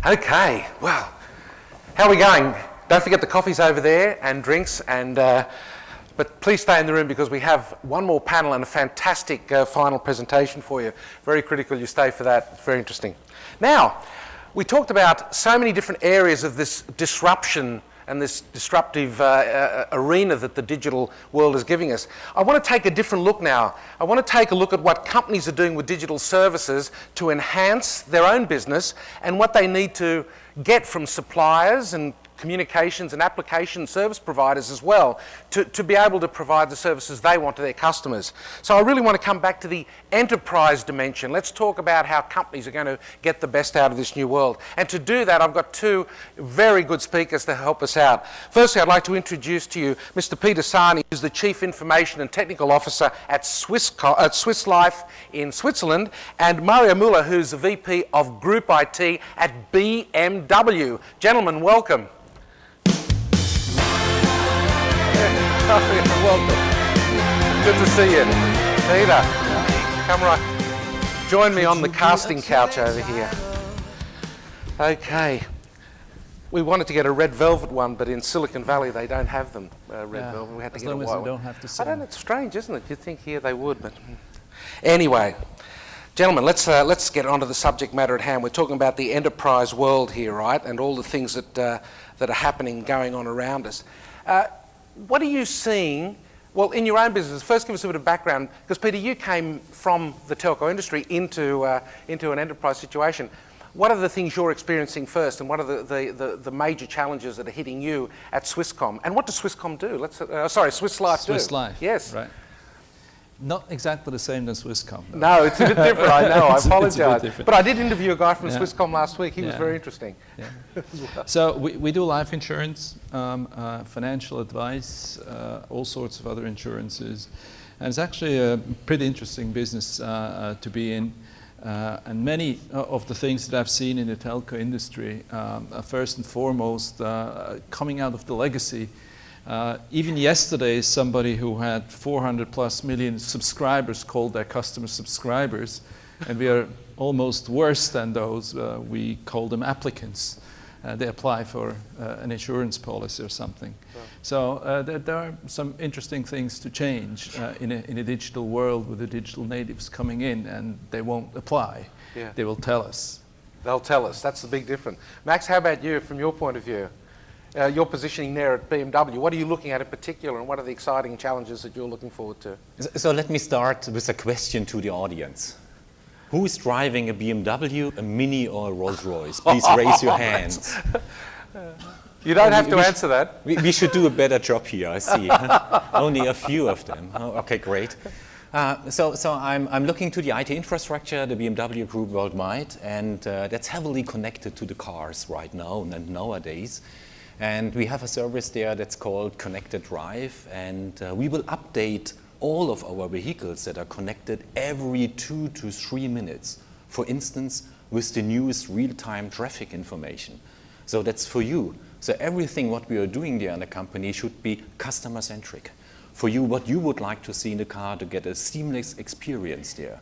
Okay, well, how are we going? Don't forget the coffee's over there and drinks, but please stay in the room because we have one more panel and a fantastic final presentation for you. Very critical you stay for that. It's very interesting. Now, we talked about so many different areas of this disruption and this disruptive arena that the digital world is giving us. I want to take a different look now. I want to take a look at what companies are doing with digital services to enhance their own business and what they need to get from suppliers and communications and application service providers as well to be able to provide the services they want to their customers. So I really want to come back to the enterprise dimension. Let's talk about how companies are going to get the best out of this new world. And to do that, I've got two very good speakers to help us out. Firstly, I'd like to introduce to you Mr. Peter Sani, who's the Chief Information and Technical Officer at Swiss Life in Switzerland, and Mario Müller, who's the VP of Group IT at BMW. Gentlemen, welcome. Welcome. Good to see you. Peter, come right. Join me on the casting couch over here. Okay. We wanted to get a red velvet one, but in Silicon Valley they don't have them, red velvet. We had to get a white one. As long as we don't have to sing. I don't know, it's strange, isn't it? You'd think here they would, but... Anyway, gentlemen, let's get onto the subject matter at hand. We're talking about the enterprise world here, right? And all the things that are happening, going on around us. What are you seeing, well, in your own business? First, give us a bit of background, because Peter, you came from the telco industry into an enterprise situation. What are the things you're experiencing first, and what are the major challenges that are hitting you at Swisscom? And what does Swisscom do? Swiss Life do. Swiss Life. Yes. Right. Not exactly the same as Swisscom. No, it's a bit different, I know, I apologise. But I did interview a guy from Swisscom last week, he was very interesting. Yeah. So we do life insurance, financial advice, all sorts of other insurances. And it's actually a pretty interesting business to be in. And many of the things that I've seen in the telco industry, first and foremost, coming out of the legacy. Even yesterday, somebody who had 400+ million subscribers called their customers subscribers, and we are almost worse than those. We call them applicants. They apply for an insurance policy or something. Wow. So there are some interesting things to change in a digital world with the digital natives coming in, and they won't apply. Yeah. They will tell us. They'll tell us. That's the big difference. Max, how about you from your point of view? Your positioning there at BMW, what are you looking at in particular, and what are the exciting challenges that you're looking forward to? So let me start with a question to the audience. Who is driving a BMW, a Mini, or a Rolls-Royce? Please raise your hands. You don't have to answer that. We should do a better job here, I see. Only a few of them. Oh, okay, great. So I'm looking to the IT infrastructure, the BMW Group worldwide, and that's heavily connected to the cars right now and nowadays. And we have a service there that's called Connected Drive, and we will update all of our vehicles that are connected every 2 to 3 minutes. For instance, with the newest real-time traffic information. So that's for you. So everything what we are doing there in the company should be customer-centric. For you, what you would like to see in the car to get a seamless experience there.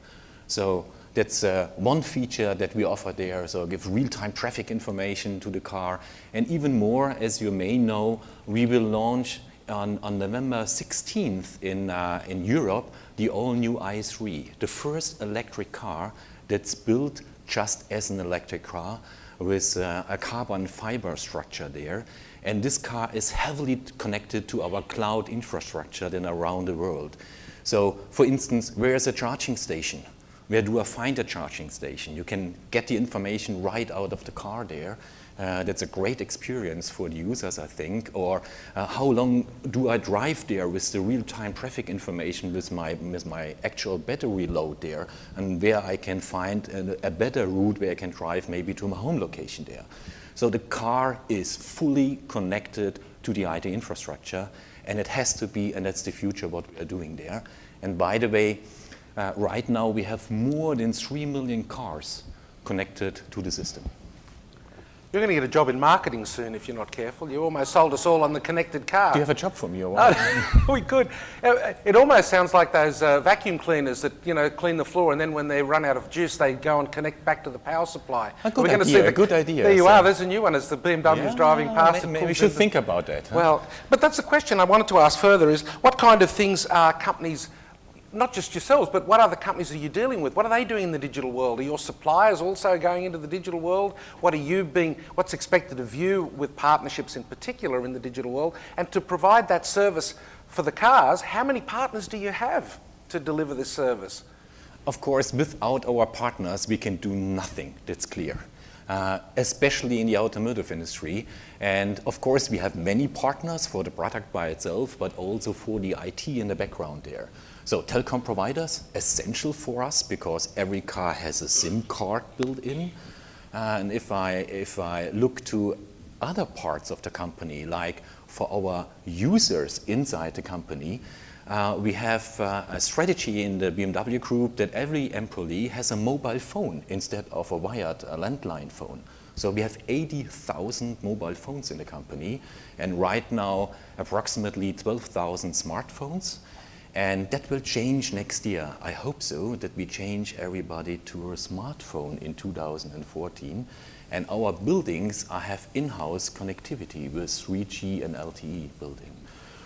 So that's one feature that we offer there, so give real-time traffic information to the car. And even more, as you may know, we will launch on November 16th in Europe, the all-new i3, the first electric car that's built just as an electric car with a carbon fiber structure there. And this car is heavily connected to our cloud infrastructure then around the world. So, for instance, where is a charging station? Where do I find a charging station? You can get the information right out of the car there. That's a great experience for the users, I think. Or how long do I drive there with the real-time traffic information with my actual battery load there, and where I can find a better route where I can drive maybe to my home location there. So the car is fully connected to the IT infrastructure, and it has to be, and that's the future what we are doing there. And by the way, right now we have more than 3 million cars connected to the system. You're going to get a job in marketing soon if you're not careful. You almost sold us all on the connected car. Do you have a job for me or what? We could. It almost sounds like those vacuum cleaners that, you know, clean the floor and then when they run out of juice, they go and connect back to the power supply. A good idea, a good idea. There you are, there's a new one. As the BMW's driving past. Maybe we should think about that. Huh? Well, but that's the question I wanted to ask further is, what kind of things are companies, not just yourselves, but what other companies are you dealing with? What are they doing in the digital world? Are your suppliers also going into the digital world? What's expected of you with partnerships in particular in the digital world? And to provide that service for the cars, how many partners do you have to deliver this service? Of course, without our partners, we can do nothing, that's clear. Especially in the automotive industry. And of course, we have many partners for the product by itself, but also for the IT in the background there. So telecom providers, essential for us because every car has a SIM card built in. And if I look to other parts of the company, like for our users inside the company, we have a strategy in the BMW Group that every employee has a mobile phone instead of a wired landline phone. So we have 80,000 mobile phones in the company, and right now approximately 12,000 smartphones. And that will change next year. I hope so, that we change everybody to a smartphone in 2014. And our buildings have in-house connectivity with 3G and LTE building.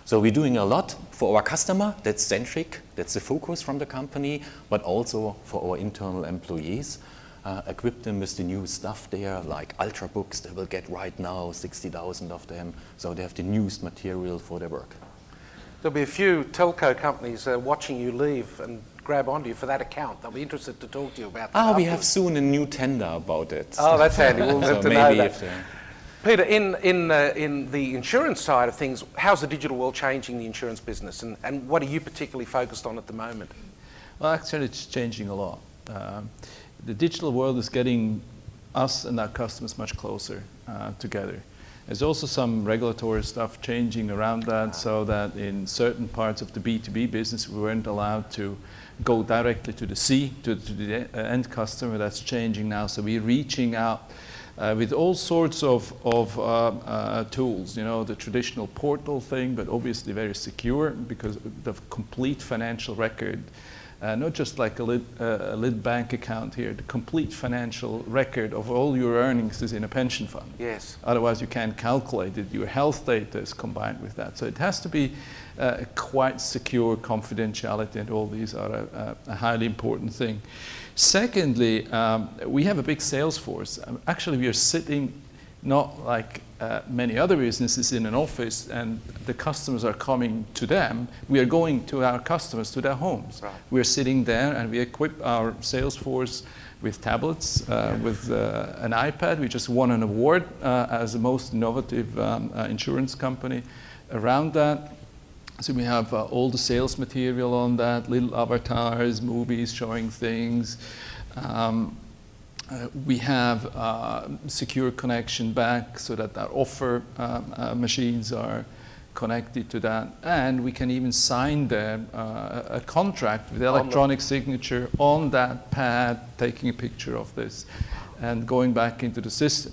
So we're doing a lot for our customer, that's centric, that's the focus from the company, but also for our internal employees. Equip them with the new stuff there, like Ultrabooks, they will get right now 60,000 of them, so they have the newest material for their work. There'll be a few telco companies watching you leave and grab onto you for that account. They'll be interested to talk to you about that. We have soon a new tender about it. Oh, that's handy. We'll have to know that. If Peter, in the insurance side of things, how's the digital world changing the insurance business, and what are you particularly focused on at the moment? Well, actually, it's changing a lot. The digital world is getting us and our customers much closer together. There's also some regulatory stuff changing around that, so that in certain parts of the B2B business, we weren't allowed to go directly to the end customer. That's changing now. So we're reaching out with all sorts of tools, you know, the traditional portal thing, but obviously very secure because the complete financial record, not just like a lit bank account here, the complete financial record of all your earnings is in a pension fund. Yes. Otherwise you can't calculate it. Your health data is combined with that. So it has to be quite secure. Confidentiality and all these are a highly important thing. Secondly, we have a big sales force. Actually, we are sitting not like many other businesses in an office and the customers are coming to them. We are going to our customers, to their homes. Right. We are sitting there and we equip our sales force with tablets, with an iPad. We just won an award as the most innovative insurance company around that. So we have all the sales material on that, little avatars, movies showing things. We have secure connection back so that our offer machines are connected to that. And we can even sign there a contract with electronic signature on that pad, taking a picture of this and going back into the system.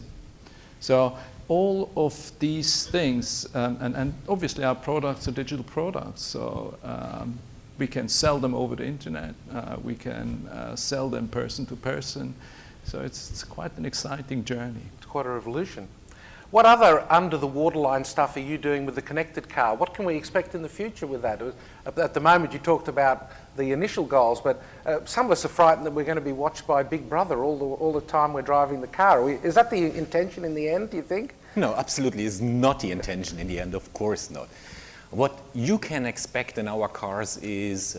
So all of these things, and obviously our products are digital products, so we can sell them over the internet, we can sell them person to person, so it's quite an exciting journey. It's quite a revolution. What other under-the-waterline stuff are you doing with the connected car? What can we expect in the future with that? At the moment you talked about the initial goals, but some of us are frightened that we're going to be watched by Big Brother all the time we're driving the car. Is that the intention in the end, do you think? No, absolutely. It's not the intention in the end, of course not. What you can expect in our cars is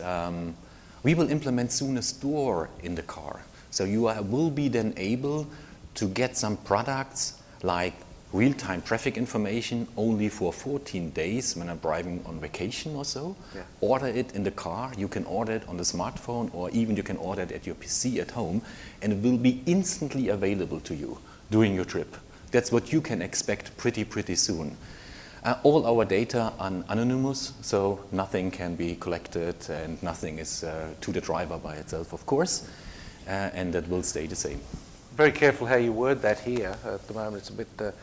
we will implement soon a store in the car. So you will be then able to get some products like real-time traffic information only for 14 days when I'm driving on vacation or so. Yeah. Order it in the car, you can order it on the smartphone, or even you can order it at your PC at home, and it will be instantly available to you during your trip. That's what you can expect pretty soon. All our data are anonymous, so nothing can be collected and nothing is to the driver by itself, of course, and that will stay the same. Very careful how you word that here. At the moment, it's a bit.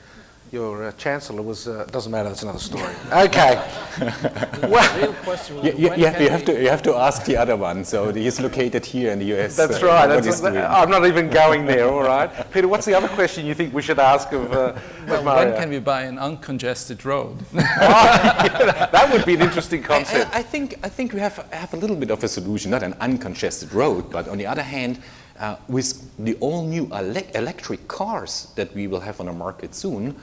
Your chancellor was. Doesn't matter. That's another story. Okay. The real question was, You have to ask the other one. So he's located here in the US. That's right. What he's doing. I'm not even going there. All right, Peter. What's the other question you think we should ask of Mario? when can we buy an uncongested road? That would be an interesting concept. I think we have a little bit of a solution, not an uncongested road, but on the other hand, with the all new electric cars that we will have on the market soon,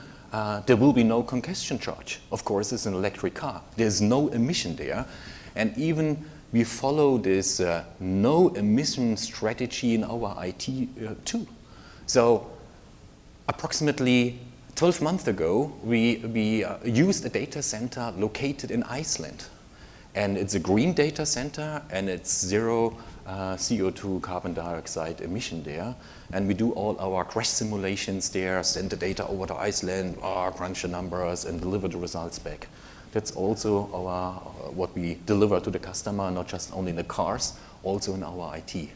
there will be no congestion charge. Of course, it's an electric car. There's no emission there. And even we follow this no emission strategy in our IT too. So approximately 12 months ago, we used a data center located in Iceland. And it's a green data center, and it's zero CO2 carbon dioxide emission there. And we do all our crash simulations there, send the data over to Iceland, crunch the numbers, and deliver the results back. That's also what we deliver to the customer, not just only in the cars, also in our IT.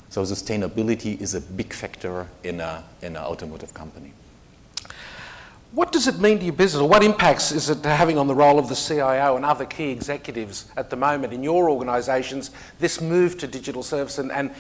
So sustainability is a big factor in an automotive company. What does it mean to your business, or what impacts is it having on the role of the CIO and other key executives at the moment in your organisations, this move to digital service and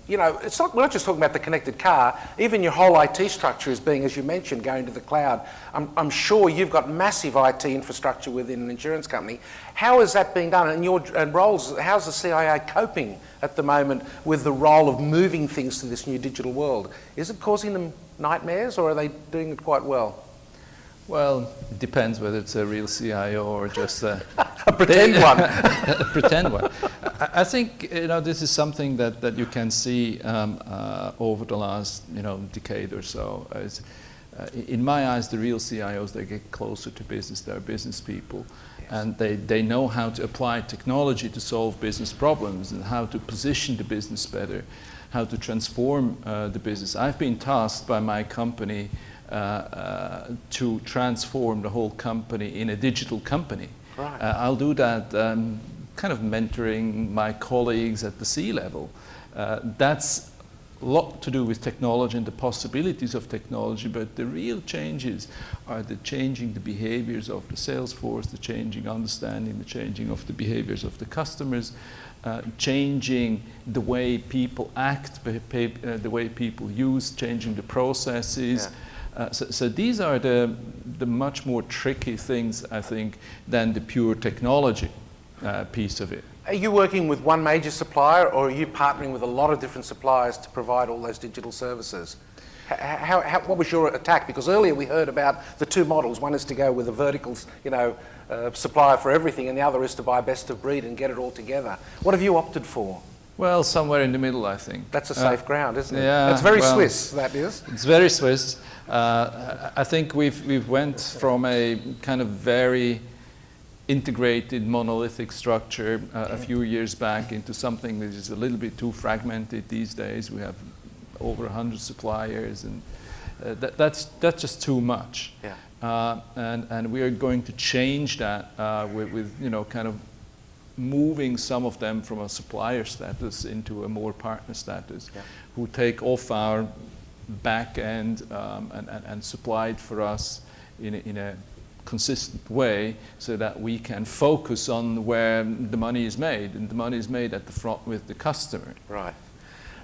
you know, we're not just talking about the connected car, even your whole IT structure is being, as you mentioned, going to the cloud. I'm sure you've got massive IT infrastructure within an insurance company. How is that being done? And roles, how's the CIO coping at the moment with the role of moving things to this new digital world? Is it causing them nightmares, or are they doing it quite well? Well, it depends whether it's a real CIO or just a pretend one. A pretend one. I think this is something that you can see over the last decade or so. In my eyes, the real CIOs, they get closer to business. They're business people, and they know how to apply technology to solve business problems and how to position the business better, how to transform the business. I've been tasked by my company to transform the whole company in a digital company. Right. I'll do that kind of mentoring my colleagues at the C-level. That's a lot to do with technology and the possibilities of technology, but the real changes are the changing the behaviors of the sales force, the changing understanding, the changing of the behaviors of the customers, changing the way people act, the way people use, changing the processes. Yeah. So these are the much more tricky things, I think, than the pure technology piece of it. Are you working with one major supplier, or are you partnering with a lot of different suppliers to provide all those digital services? What was your attack? Because earlier we heard about the two models. One is to go with a vertical, supplier for everything, and the other is to buy best of breed and get it all together. What have you opted for? Well, somewhere in the middle, I think. That's a safe ground, isn't it? Yeah, it's very Swiss, that is. It's very Swiss. I think we've went from a kind of very integrated monolithic structure a few years back into something that is a little bit too fragmented these days. We have over 100 suppliers, and that's just too much. Yeah. And we are going to change that with kind of moving some of them from a supplier status into a more partner status, who take off our back end and supply it for us in a consistent way, so that we can focus on where the money is made, and the money is made at the front with the customer. Right.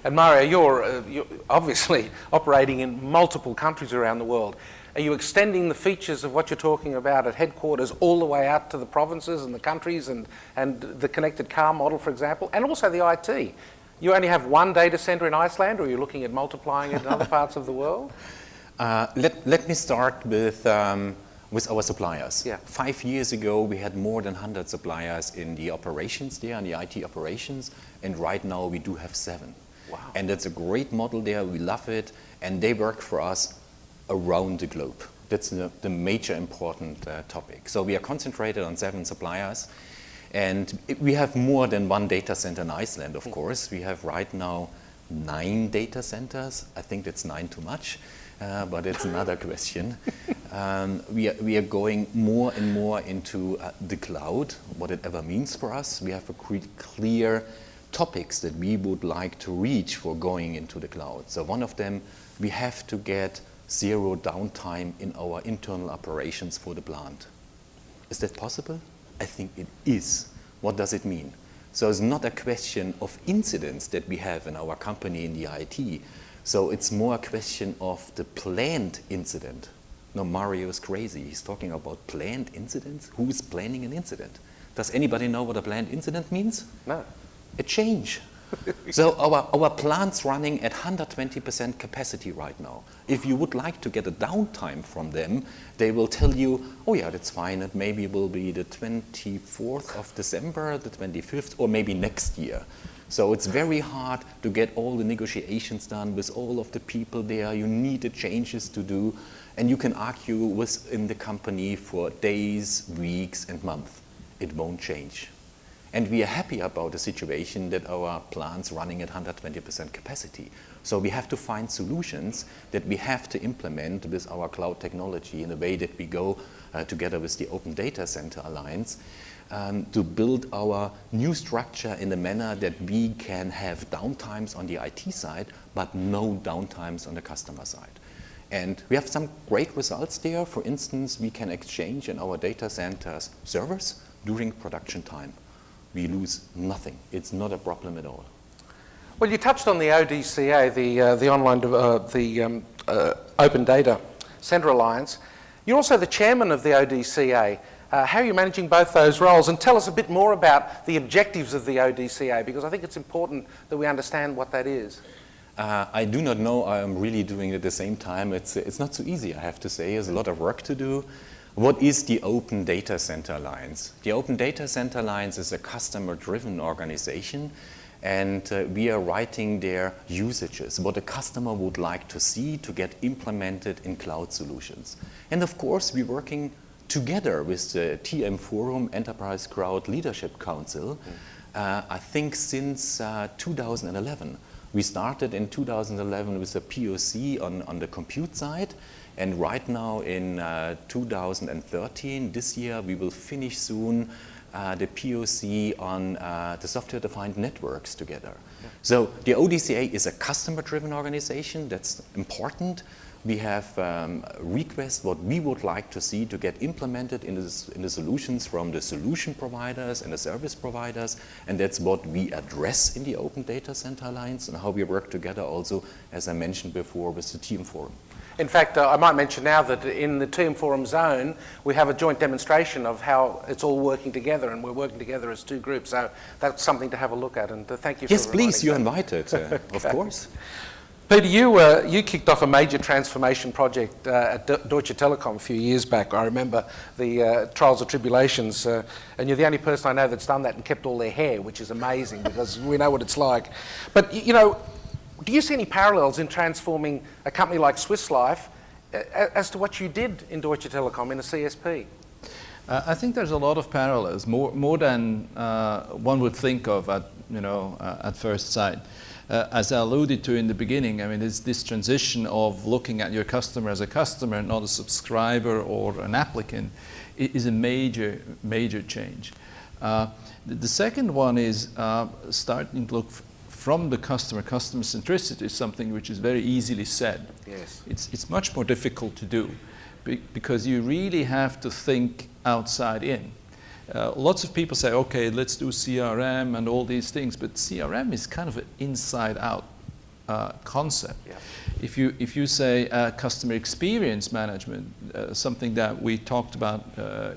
And Mario, you're obviously operating in multiple countries around the world. Are you extending the features of what you're talking about at headquarters all the way out to the provinces and the countries and the connected car model, for example, and also the IT? You only have one data center in Iceland, or are you looking at multiplying it in other parts of the world? Let me start with our suppliers. Yeah. 5 years ago, we had more than 100 suppliers in the operations there, in the IT operations, and right now we do have 7. Wow. And it's a great model there, we love it, and they work for us around the globe. That's the major important topic. So we are concentrated on 7 suppliers, and we have more than one data center in Iceland, of course. We have right now 9 data centers. I think that's 9 too much, but it's another question. We are going more and more into the cloud, what it ever means for us. We have a clear topics that we would like to reach for going into the cloud. So one of them, we have to get zero downtime in our internal operations for the plant. Is that possible? I think it is. What does it mean? So it's not a question of incidents that we have in our company in the IT. So it's more a question of the planned incident. No, Mario is crazy. He's talking about planned incidents. Who is planning an incident? Does anybody know what a planned incident means? No. A change. So our plant's running at 120% capacity right now. If you would like to get a downtime from them, they will tell you, oh yeah, that's fine, it maybe will be the 24th of December, the 25th, or maybe next year. So it's very hard to get all the negotiations done with all of the people there. You need the changes to do, and you can argue within the company for days, weeks, and months. It won't change. And we are happy about the situation that our plant's running at 120% capacity. So we have to find solutions that we have to implement with our cloud technology in a way that we go together with the Open Data Center Alliance to build our new structure in a manner that we can have downtimes on the IT side, but no downtimes on the customer side. And we have some great results there. For instance, we can exchange in our data centers servers during production time. We lose nothing. It's not a problem at all. Well, you touched on the ODCA, the online, Open Data Center Alliance. You're also the chairman of the ODCA. How are you managing both those roles? And tell us a bit more about the objectives of the ODCA, because I think it's important that we understand what that is. I do not know. I am really doing it at the same time. It's not so easy, I have to say. There's a lot of work to do. What is the Open Data Center Alliance? The Open Data Center Alliance is a customer-driven organization, and we are writing their usages, what a customer would like to see to get implemented in cloud solutions. And of course, we're working together with the TM Forum Enterprise Cloud Leadership Council, I think since 2011. We started in 2011 with a POC on the compute side, and right now in 2013, this year, we will finish soon the POC on the software-defined networks together. Yeah. So the ODCA is a customer-driven organization. That's important. We have requests what we would like to see to get implemented in the solutions from the solution providers and the service providers, and that's what we address in the Open Data Center Alliance and how we work together also, as I mentioned before, with the TM Forum. In fact, I might mention now that in the TM Forum zone, we have a joint demonstration of how it's all working together, and we're working together as two groups. So that's something to have a look at, and thank you for Yes, please, you're that. invited, of course. Peter, you kicked off a major transformation project at Deutsche Telekom a few years back. I remember the trials and tribulations, and you're the only person I know that's done that and kept all their hair, which is amazing because we know what it's like. But, you know, do you see any parallels in transforming a company like Swiss Life as to what you did in Deutsche Telekom in a CSP? I think there's a lot of parallels, more than one would think of at first sight. As I alluded to in the beginning, I mean, it's this transition of looking at your customer as a customer, not a subscriber or an applicant, is a major, major change. The second one is starting to look from the customer. Customer centricity is something which is very easily said. Yes. It's much more difficult to do because you really have to think outside in. Lots of people say, okay, let's do CRM and all these things, but CRM is kind of an inside-out concept. Yeah. If you say customer experience management, something that we talked about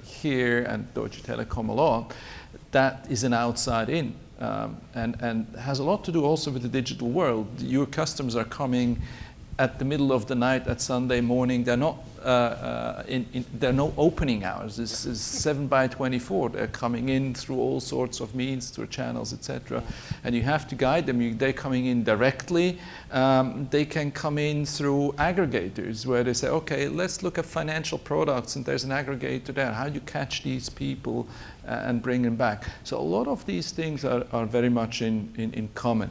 here and Deutsche Telekom a lot, that is an outside-in, and has a lot to do also with the digital world. Your customers are coming at the middle of the night at Sunday morning. They're not there are no opening hours. This is 7/24. They're coming in through all sorts of means, through channels, etc. And you have to guide them. They're coming in directly. They can come in through aggregators where they say, okay, let's look at financial products, and there's an aggregator there. How do you catch these people and bring them back? So a lot of these things are very much in common.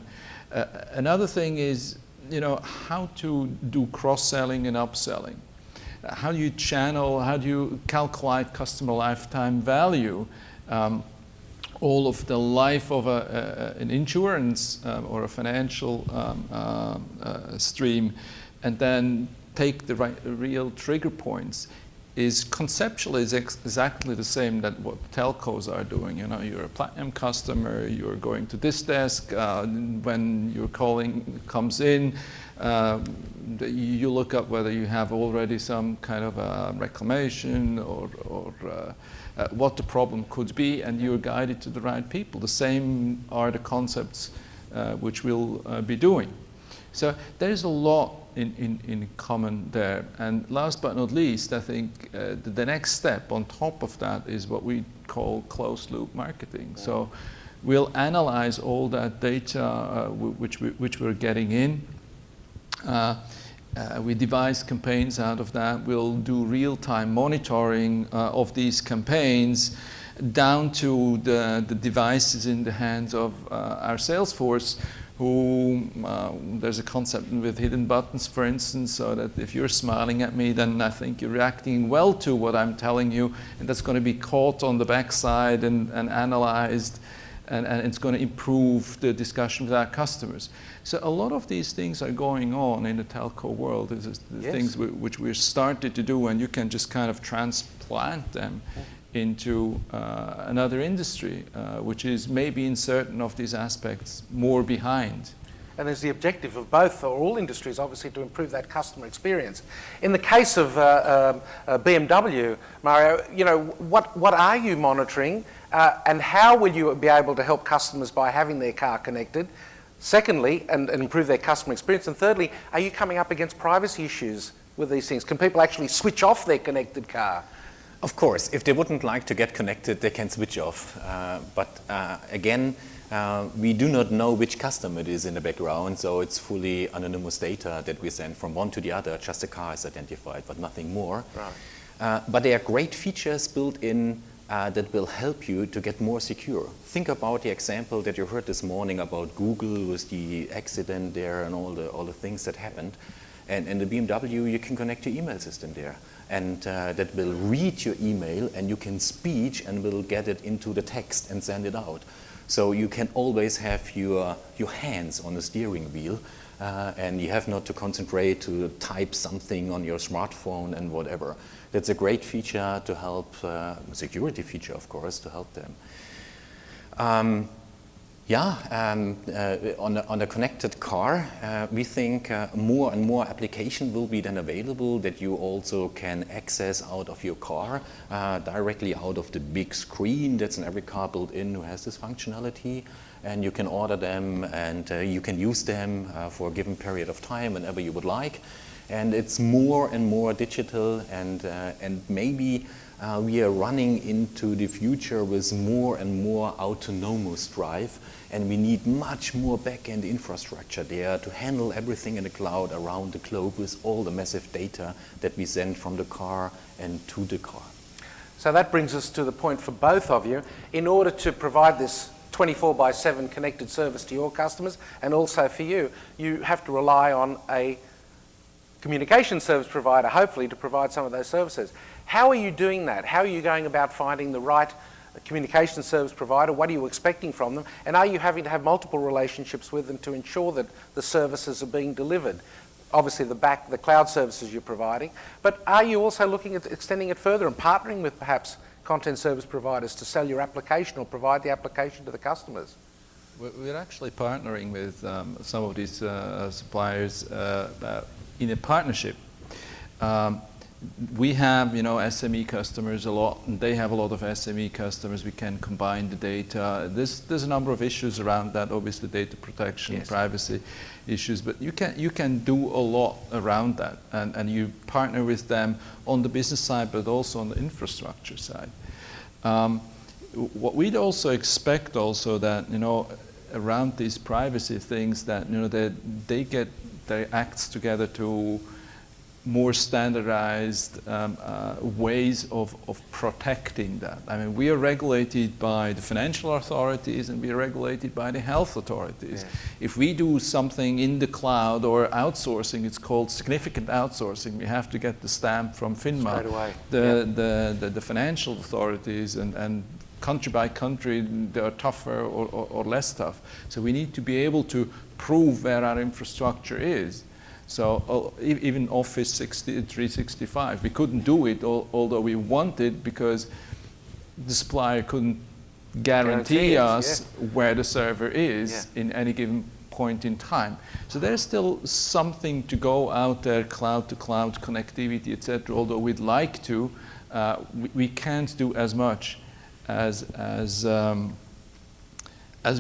Another thing is, how to do cross-selling and upselling. How do you channel, how do you calculate customer lifetime value all of the life of an insurance or a financial stream, and then take the real trigger points, is conceptually exactly the same that what telcos are doing. You know, you're a platinum customer, you're going to this desk, when your calling comes in, you look up whether you have already some kind of a reclamation or what the problem could be, and you're guided to the right people. The same are the concepts which we'll be doing. So there's a lot in common there. And last but not least, I think the next step on top of that is what we call closed loop marketing. So we'll analyze all that data which we're getting in. We devise campaigns out of that. We'll do real-time monitoring of these campaigns down to the devices in the hands of our sales force, who, there's a concept with hidden buttons, for instance, so that if you're smiling at me, then I think you're reacting well to what I'm telling you, and that's going to be caught on the backside and analyzed, and it's going to improve the discussion with our customers. So a lot of these things are going on in the telco world. This is the things which we're started to do, and you can just kind of transplant them into another industry, which is maybe in certain of these aspects more behind. And there's the objective of both, or all industries, obviously, to improve that customer experience. In the case of BMW, Mario, you know, what are you monitoring, and how will you be able to help customers by having their car connected? Secondly, and improve their customer experience. And thirdly, are you coming up against privacy issues with these things? Can people actually switch off their connected car? Of course, if they wouldn't like to get connected, they can switch off. But again, we do not know which customer it is in the background, so it's fully anonymous data that we send from one to the other. Just the car is identified, but nothing more. Right. But there are great features built in that will help you to get more secure. Think about the example that you heard this morning about Google with the accident there and all the things that happened. And in the BMW, you can connect your email system there. And that will read your email, and you can speech and will get it into the text and send it out. So you can always have your hands on the steering wheel, and you have not to concentrate to type something on your smartphone and whatever. That's a great feature to help, security feature, of course, to help them. On a connected car, we think more and more application will be then available that you also can access out of your car, directly out of the big screen that's in every car built in who has this functionality. And you can order them, and you can use them for a given period of time whenever you would like. And it's more and more digital, and maybe we are running into the future with more and more autonomous drive, and we need much more back-end infrastructure there to handle everything in the cloud around the globe with all the massive data that we send from the car and to the car. So that brings us to the point for both of you. In order to provide this 24/7 connected service to your customers, and also for you, you have to rely on a communication service provider, hopefully, to provide some of those services. How are you doing that? How are you going about finding the right communication service provider? What are you expecting from them? And are you having to have multiple relationships with them to ensure that the services are being delivered? Obviously, the cloud services you're providing, but are you also looking at extending it further and partnering with perhaps content service providers to sell your application or provide the application to the customers? We're actually partnering with some of these suppliers in a partnership. We have, SME customers a lot, and they have a lot of SME customers. We can combine the data. There's a number of issues around that, obviously data protection, privacy issues, but you can do a lot around that, and you partner with them on the business side, but also on the infrastructure side. What we'd also expect that, around these privacy things, that, they get their acts together to more standardized ways of protecting that. I mean, we are regulated by the financial authorities, and we are regulated by the health authorities. Yeah. If we do something in the cloud or outsourcing, it's called significant outsourcing. We have to get the stamp from FINMA, the financial authorities, and country by country, they are tougher or less tough. So we need to be able to prove where our infrastructure is. So even Office 365, we couldn't do it, although we wanted, because the supplier couldn't guarantee us where the server is in any given point in time. So there's still something to go out there, cloud-to-cloud connectivity, etc. Although we'd like to, we can't do as much as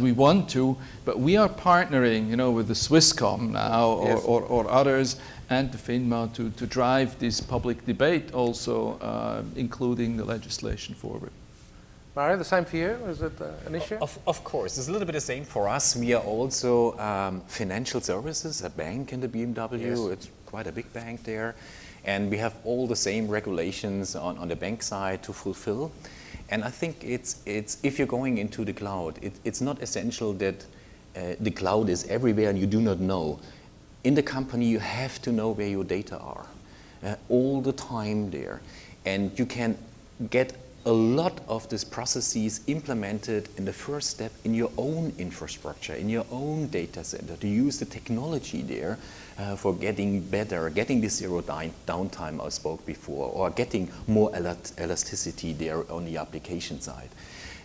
we want to. But we are partnering, with the Swisscom now or others, and the FINMA to drive this public debate also, including the legislation forward. Mario, the same for you? Is it an issue? Of course, it's a little bit the same for us. We are also financial services, a bank in the BMW. Yes. It's quite a big bank there. And we have all the same regulations on the bank side to fulfill. And I think it's if you're going into the cloud, it's not essential that the cloud is everywhere and you do not know. In the company, you have to know where your data are all the time there. And you can get a lot of these processes implemented in the first step in your own infrastructure, in your own data center, to use the technology there for getting better, getting the zero downtime I spoke before, or getting more elasticity there on the application side.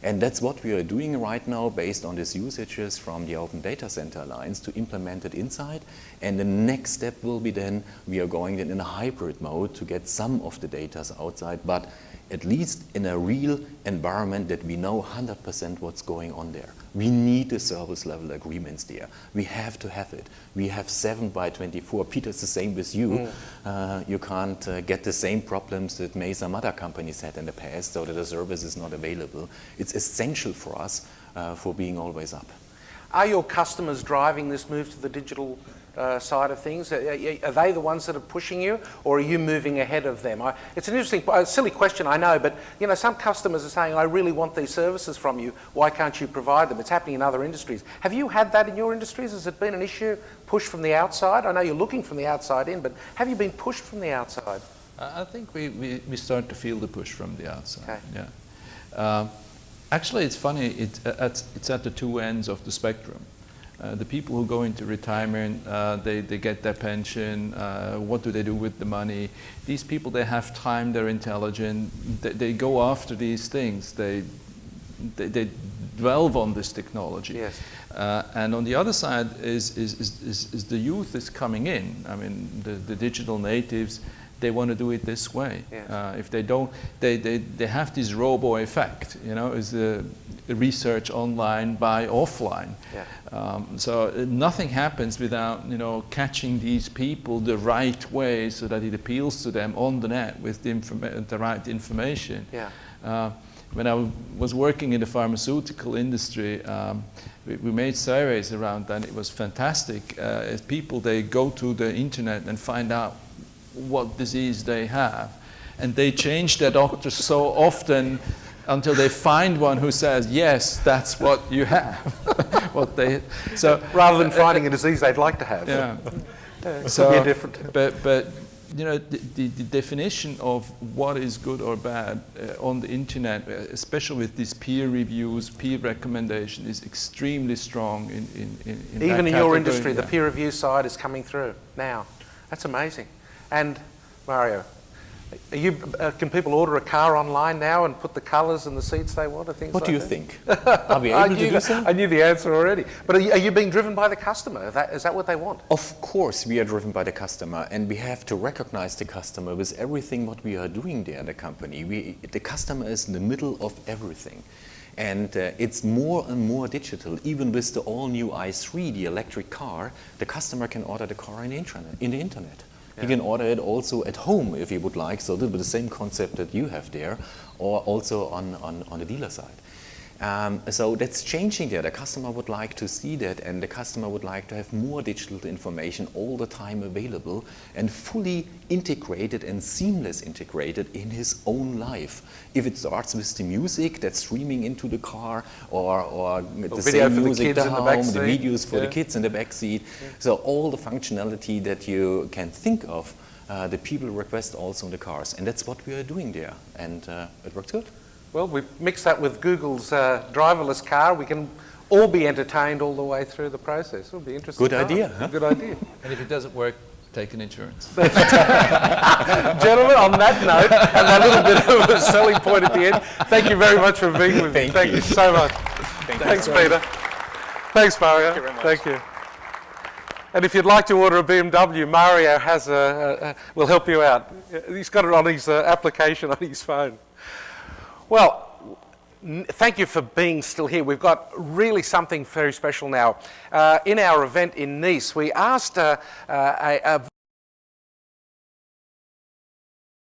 And that's what we are doing right now based on these usages from the Open Data Center Alliance to implement it inside. And the next step will be then we are going then in a hybrid mode to get some of the data outside, but at least in a real environment that we know 100% what's going on there. We need the service level agreements there. We have to have it. We have 7x24. Peter, it's the same with you. You can't get the same problems that may some other companies had in the past, so that the service is not available. It's essential for us for being always up. Are your customers driving this move to the digital side of things? Are they the ones that are pushing you, or are you moving ahead of them? It's an interesting, silly question, I know, but some customers are saying, I really want these services from you. Why can't you provide them? It's happening in other industries. Have you had that in your industries? Has it been an issue, pushed from the outside? I know you're looking from the outside in, but have you been pushed from the outside? I think we start to feel the push from the outside. Okay. Yeah. Actually, it's funny. It's at the two ends of the spectrum. The people who go into retirement, they get their pension. What do they do with the money? These people, they have time. They're intelligent. They go after these things. They dwell on this technology. Yes. And on the other side is the youth is coming in. I mean, the digital natives. They want to do it this way. Yes. If they don't, they have this robo effect. Is the research online, buy offline. Yeah. So nothing happens without catching these people the right way, so that it appeals to them on the net with the right information. Yeah. When I was working in the pharmaceutical industry, we made surveys around that. It was fantastic. People, they go to the internet and find out what disease they have, and they change their doctor so often until they find one who says, yes, that's what you have. Rather than finding a disease they'd like to have. Yeah. So could be different. But the definition of what is good or bad on the internet, especially with these peer reviews, peer recommendation, is extremely strong in even in your industry, yeah. The peer review side is coming through now. That's amazing. And Mario, can people order a car online now and put the colours and the seats they want and things What like do you that? think? Are we able to do so? I knew the answer already. But are you being driven by the customer? Is that what they want? Of course, we are driven by the customer, and we have to recognize the customer with everything what we are doing there in the company. The customer is in the middle of everything. And it's more and more digital. Even with the all-new i3, the electric car, the customer can order the car in the internet. Yeah. He can order it also at home if he would like, so a little bit the same concept that you have there, or also on the dealer side. So that's changing there. The customer would like to see that, and the customer would like to have more digital information all the time available and fully integrated and seamless integrated in his own life. If it starts with the music that's streaming into the car, or the same music at home, the videos for the kids in the back seat. Yeah. So all the functionality that you can think of, the people request also in the cars, and that's what we are doing there, and it works good. Well, we mix that with Google's driverless car. We can all be entertained all the way through the process. It'll be interesting. Good idea, huh? Good idea. And if it doesn't work, take an insurance. Gentlemen, on that note, and that little bit of a selling point at the end, thank you very much for being with me. Thank you so much. Thanks, Peter. Thanks, Mario. Thank you very much. Thank you. And if you'd like to order a BMW, Mario has will help you out. He's got it on his application on his phone. Well, thank you for being still here. We've got really something very special now. In our event in Nice, we asked a